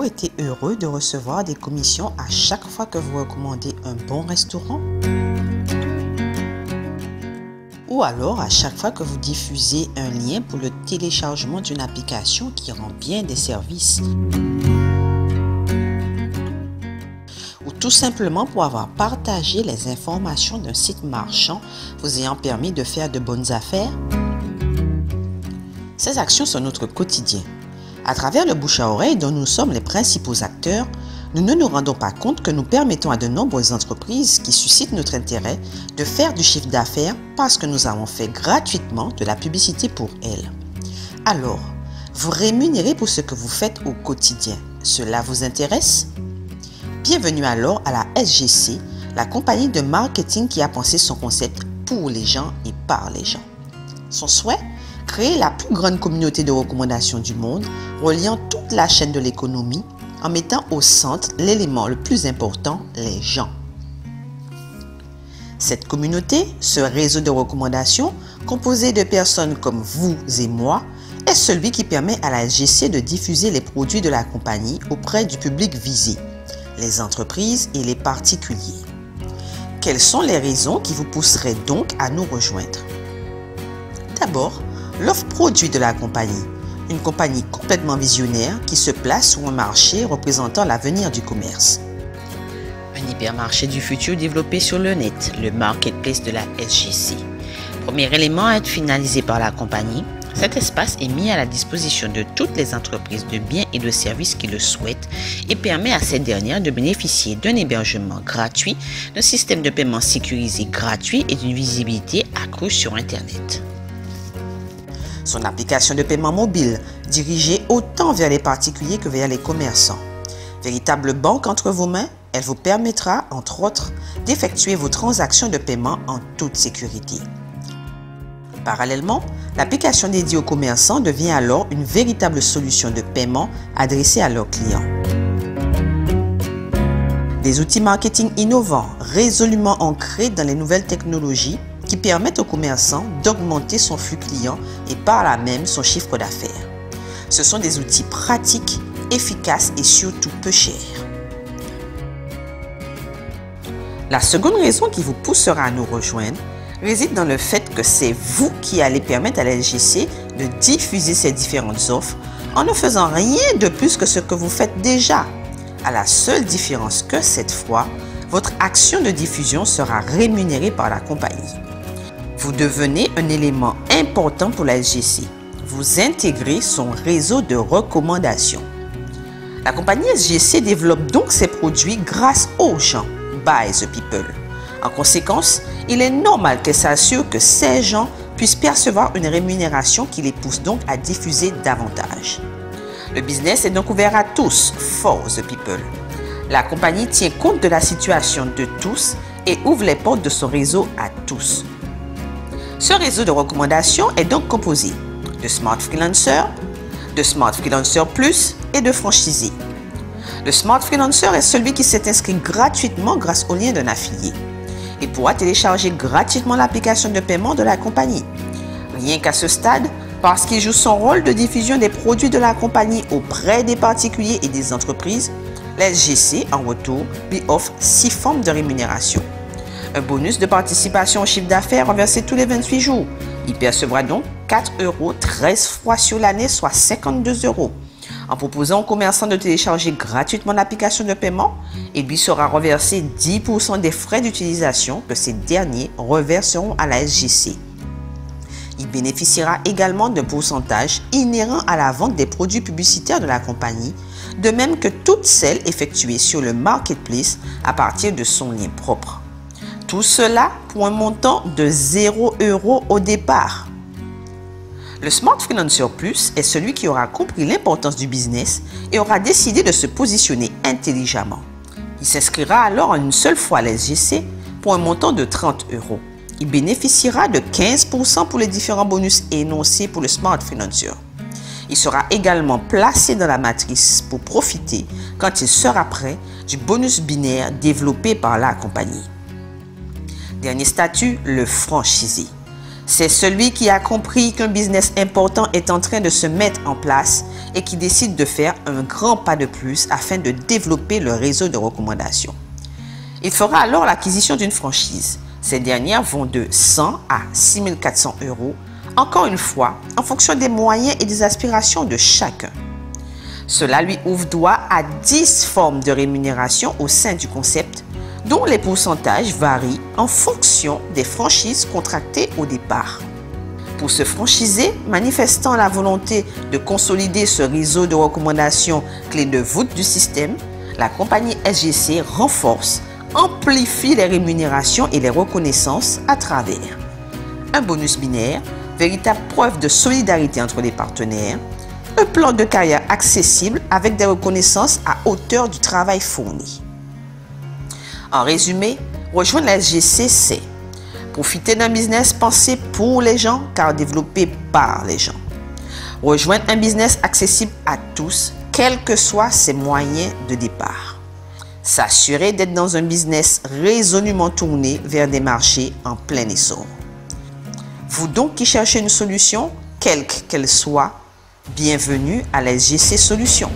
Avez-vous été heureux de recevoir des commissions à chaque fois que vous recommandez un bon restaurant? Ou alors à chaque fois que vous diffusez un lien pour le téléchargement d'une application qui rend bien des services? Ou tout simplement pour avoir partagé les informations d'un site marchand vous ayant permis de faire de bonnes affaires? Ces actions sont notre quotidien. À travers le bouche à oreille dont nous sommes les principaux acteurs, nous ne nous rendons pas compte que nous permettons à de nombreuses entreprises qui suscitent notre intérêt de faire du chiffre d'affaires parce que nous avons fait gratuitement de la publicité pour elles. Alors, vous rémunérez pour ce que vous faites au quotidien. Cela vous intéresse? Bienvenue alors à la SGC, la compagnie de marketing qui a pensé son concept pour les gens et par les gens. Son souhait? Créer la plus grande communauté de recommandations du monde, reliant toute la chaîne de l'économie en mettant au centre l'élément le plus important, les gens. Cette communauté, ce réseau de recommandations, composé de personnes comme vous et moi, est celui qui permet à la SGC de diffuser les produits de la compagnie auprès du public visé, les entreprises et les particuliers. Quelles sont les raisons qui vous pousseraient donc à nous rejoindre? D'abord, l'offre produit de la compagnie, une compagnie complètement visionnaire qui se place sur un marché représentant l'avenir du commerce. Un hypermarché du futur développé sur le net, le marketplace de la SGC. Premier élément à être finalisé par la compagnie, cet espace est mis à la disposition de toutes les entreprises de biens et de services qui le souhaitent et permet à ces dernières de bénéficier d'un hébergement gratuit, d'un système de paiement sécurisé gratuit et d'une visibilité accrue sur Internet. Son application de paiement mobile, dirigée autant vers les particuliers que vers les commerçants. Véritable banque entre vos mains, elle vous permettra, entre autres, d'effectuer vos transactions de paiement en toute sécurité. Parallèlement, l'application dédiée aux commerçants devient alors une véritable solution de paiement adressée à leurs clients. Des outils marketing innovants, résolument ancrés dans les nouvelles technologies, qui permettent aux commerçants d'augmenter son flux client et par là même son chiffre d'affaires. Ce sont des outils pratiques, efficaces et surtout peu chers. La seconde raison qui vous poussera à nous rejoindre réside dans le fait que c'est vous qui allez permettre à la SGC de diffuser ces différentes offres en ne faisant rien de plus que ce que vous faites déjà, à la seule différence que cette fois, votre action de diffusion sera rémunérée par la compagnie. Vous devenez un élément important pour la SGC. Vous intégrez son réseau de recommandations. La compagnie SGC développe donc ses produits grâce aux gens, by the people. En conséquence, il est normal qu'elle s'assure que ces gens puissent percevoir une rémunération qui les pousse donc à diffuser davantage. Le business est donc ouvert à tous, for the people. La compagnie tient compte de la situation de tous et ouvre les portes de son réseau à tous. Ce réseau de recommandations est donc composé de Smart Freelancer, de Smart Freelancer Plus et de franchisés. Le Smart Freelancer est celui qui s'est inscrit gratuitement grâce au lien d'un affilié. Il pourra télécharger gratuitement l'application de paiement de la compagnie. Rien qu'à ce stade, parce qu'il joue son rôle de diffusion des produits de la compagnie auprès des particuliers et des entreprises, la SGC, en retour, lui offre 6 formes de rémunération. Un bonus de participation au chiffre d'affaires reversé tous les 28 jours. Il percevra donc 4 € 13 fois sur l'année, soit 52 €. En proposant aux commerçants de télécharger gratuitement l'application de paiement, il lui sera reversé 10% des frais d'utilisation que ces derniers reverseront à la SGC. Il bénéficiera également d'un pourcentage inhérent à la vente des produits publicitaires de la compagnie, de même que toutes celles effectuées sur le marketplace à partir de son lien propre. Tout cela pour un montant de 0 € au départ. Le Smart Freelancer Plus est celui qui aura compris l'importance du business et aura décidé de se positionner intelligemment. Il s'inscrira alors en une seule fois à la SGC pour un montant de 30 €. Il bénéficiera de 15% pour les différents bonus énoncés pour le Smart Freelancer. Il sera également placé dans la matrice pour profiter, quand il sera prêt, du bonus binaire développé par la compagnie. Dernier statut, le franchisé. C'est celui qui a compris qu'un business important est en train de se mettre en place et qui décide de faire un grand pas de plus afin de développer le réseau de recommandation. Il fera alors l'acquisition d'une franchise. Ces dernières vont de 100 à 6 400 €, encore une fois, en fonction des moyens et des aspirations de chacun. Cela lui ouvre droit à 10 formes de rémunération au sein du concept, dont les pourcentages varient en fonction des franchises contractées au départ. Pour se franchiser, manifestant la volonté de consolider ce réseau de recommandations clé de voûte du système, la compagnie SGC renforce, amplifie les rémunérations et les reconnaissances à travers un bonus binaire, véritable preuve de solidarité entre les partenaires, un plan de carrière accessible avec des reconnaissances à hauteur du travail fourni. En résumé, rejoindre la SGC, c'est profiter d'un business pensé pour les gens car développé par les gens. Rejoindre un business accessible à tous, quels que soient ses moyens de départ. S'assurer d'être dans un business résolument tourné vers des marchés en plein essor. Vous donc qui cherchez une solution, quelle qu'elle soit, bienvenue à la SGC Solutions.